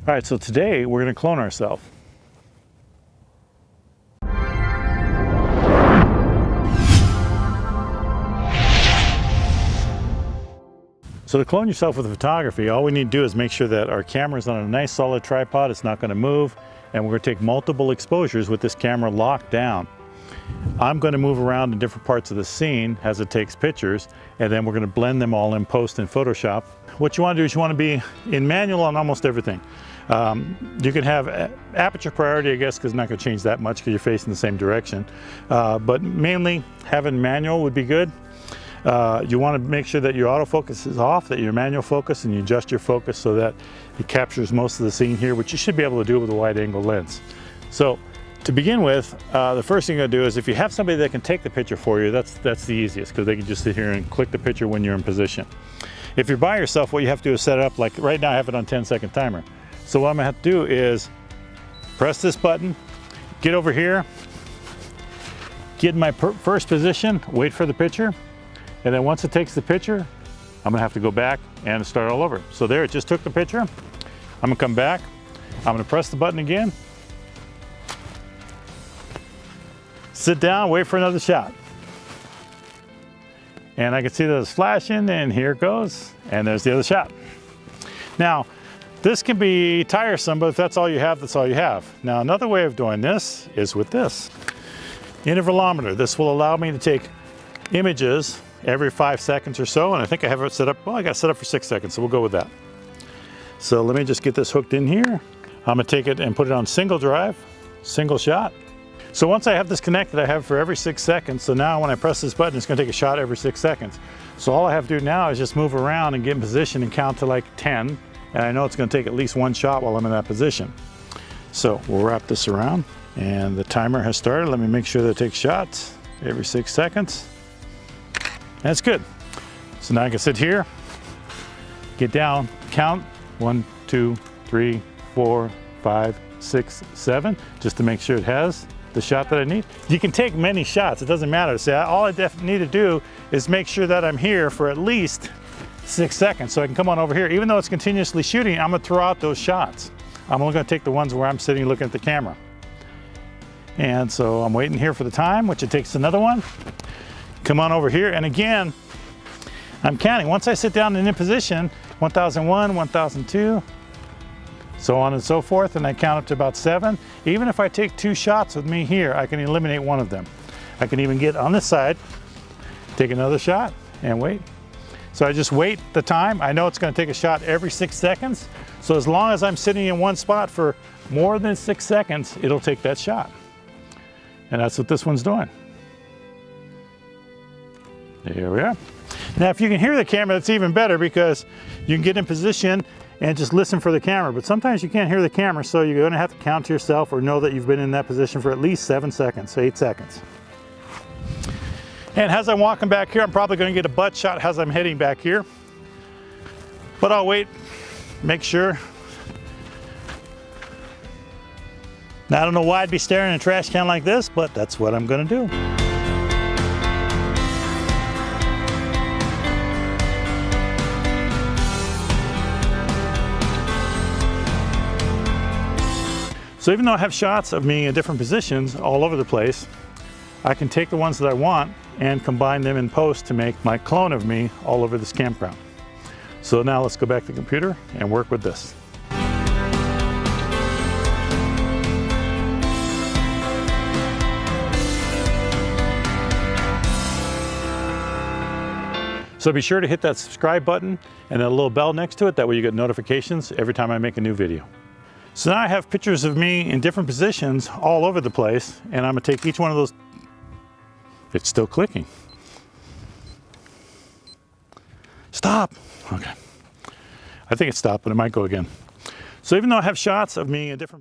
All right, so today we're going to clone ourselves. So to clone yourself with photography, all we need to do is make sure that our camera is on a nice solid tripod, it's not going to move, and we're going to take multiple exposures with this camera locked down. I'm going to move around in different parts of the scene as it takes pictures, and then we're going to blend them all in post in Photoshop. What you want to do is you want to be in manual on almost everything. You can have aperture priority, I guess, because it's not going to change that much because you're facing the same direction. But mainly having manual would be good. You want to make sure that your autofocus is off, that your manual focus, and you adjust your focus so that it captures most of the scene here, which you should be able to do with a wide angle lens. So to begin with, the first thing you're going to do is if you have somebody that can take the picture for you, that's the easiest, because they can just sit here and click the picture when you're in position. If you're by yourself, what you have to do is set it up, like right now I have it on 10-second timer. So what I'm going to have to do is press this button, get over here, get in my first position, wait for the picture, and then once it takes the picture, I'm gonna have to go back and start all over. So there, it just took the picture. I'm gonna come back, I'm gonna press the button again, sit down, wait for another shot. And I can see that it's flashing, and here it goes, and there's the other shot. Now, this can be tiresome, but if that's all you have, that's all you have. Now, another way of doing this is with this intervalometer. This will allow me to take images every 5 seconds or so, and I think I have it set up, well, I got it set up for 6 seconds, so we'll go with that. So let me just get this hooked in here. I'm gonna take it and put it on single drive, single shot. So once I have this connected, I have it for every 6 seconds. So now when I press this button, it's gonna take a shot every 6 seconds. So all I have to do now is just move around and get in position and count to like 10. And I know it's gonna take at least one shot while I'm in that position. So we'll wrap this around, and the timer has started. Let me make sure that it takes shots every 6 seconds. That's good. So now I can sit here, get down, count 1, 2, 3, 4, 5, 6, 7, just to make sure it has the shot that I need. You can take many shots, it doesn't matter. See, all I need to do is make sure that I'm here for at least 6 seconds, so I can come on over here. Even though it's continuously shooting, I'm gonna throw out those shots. I'm only gonna take the ones where I'm sitting looking at the camera. And so I'm waiting here for the time, which it takes another one. Come on over here, and again, I'm counting. Once I sit down and in position, 1001, 1002, so on and so forth, and I count up to about 7. Even if I take 2 shots with me here, I can eliminate one of them. I can even get on this side, take another shot, and wait. So I just wait the time. I know it's going to take a shot every 6 seconds, so as long as I'm sitting in one spot for more than 6 seconds, it'll take that shot. And that's what this one's doing. Here we are. Now, if you can hear the camera, that's even better, because you can get in position and just listen for the camera. But sometimes you can't hear the camera, so you're going to have to count to yourself or know that you've been in that position for at least 7 seconds, 8 seconds. And as I'm walking back here, I'm probably going to get a butt shot as I'm heading back here. But I'll wait, make sure. Now, I don't know why I'd be staring at a trash can like this, but that's what I'm going to do. So even though I have shots of me in different positions all over the place, I can take the ones that I want and combine them in post to make my clone of me all over this campground. So now let's go back to the computer and work with this. So be sure to hit that subscribe button and that little bell next to it. That way you get notifications every time I make a new video. So now I have pictures of me in different positions all over the place, and I'm gonna take each one of those. It's still clicking. Stop. Okay. I think it stopped, but it might go again. So even though I have shots of me in different